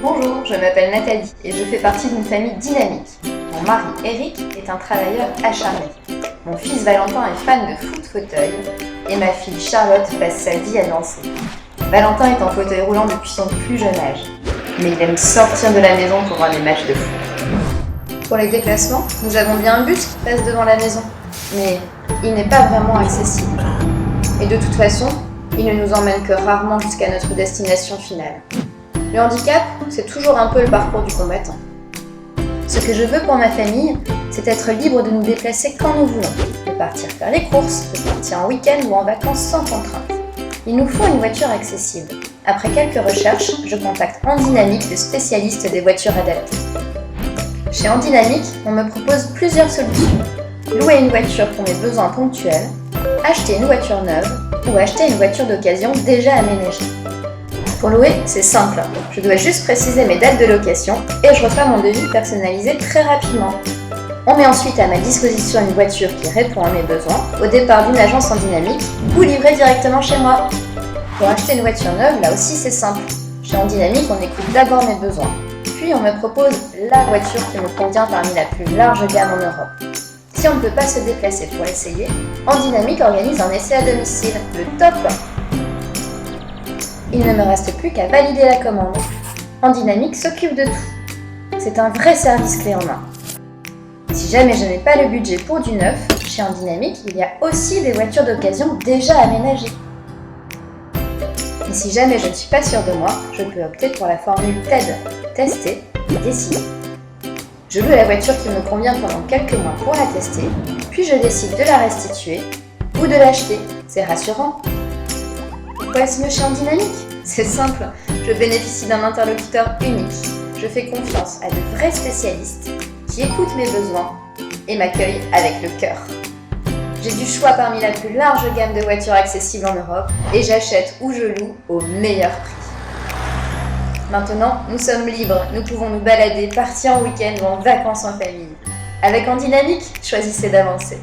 Bonjour, je m'appelle Nathalie et je fais partie d'une famille dynamique. Mon mari Eric est un travailleur acharné. Mon fils Valentin est fan de foot fauteuil et ma fille Charlotte passe sa vie à danser. Valentin est en fauteuil roulant depuis son plus jeune âge, mais il aime sortir de la maison pour voir des matchs de foot. Pour les déplacements, nous avons bien un bus qui passe devant la maison, mais il n'est pas vraiment accessible. Et de toute façon, il ne nous emmène que rarement jusqu'à notre destination finale. Le handicap, c'est toujours un peu le parcours du combattant. Ce que je veux pour ma famille, c'est être libre de nous déplacer quand nous voulons, de partir faire les courses, de partir en week-end ou en vacances sans contrainte. Il nous faut une voiture accessible. Après quelques recherches, je contacte Handynamic, le spécialiste des voitures adaptées. Chez Handynamic, on me propose plusieurs solutions. Louer une voiture pour mes besoins ponctuels, acheter une voiture neuve ou acheter une voiture d'occasion déjà aménagée. Pour louer, c'est simple. Je dois juste préciser mes dates de location et je reçois mon devis personnalisé très rapidement. On met ensuite à ma disposition une voiture qui répond à mes besoins au départ d'une agence Handynamic ou livrée directement chez moi. Pour acheter une voiture neuve, là aussi c'est simple. Chez Handynamic, on écoute d'abord mes besoins. Puis on me propose la voiture qui me convient parmi la plus large gamme en Europe. Si on ne peut pas se déplacer pour l'essayer, Handynamic organise un essai à domicile. Le top! Il ne me reste plus qu'à valider la commande. Handynamic s'occupe de tout. C'est un vrai service clé en main. Si jamais je n'ai pas le budget pour du neuf, chez Handynamic, il y a aussi des voitures d'occasion déjà aménagées. Et si jamais je ne suis pas sûre de moi, je peux opter pour la formule TED, tester et décider. Je loue la voiture qui me convient pendant quelques mois pour la tester, puis je décide de la restituer ou de l'acheter. C'est rassurant. Pourquoi est-ce mieux chez Handynamic ? C'est simple, je bénéficie d'un interlocuteur unique. Je fais confiance à de vrais spécialistes qui écoutent mes besoins et m'accueillent avec le cœur. J'ai du choix parmi la plus large gamme de voitures accessibles en Europe et j'achète ou je loue au meilleur prix. Maintenant, nous sommes libres, nous pouvons nous balader, partir en week-end ou en vacances en famille. Avec Handynamic, choisissez d'avancer.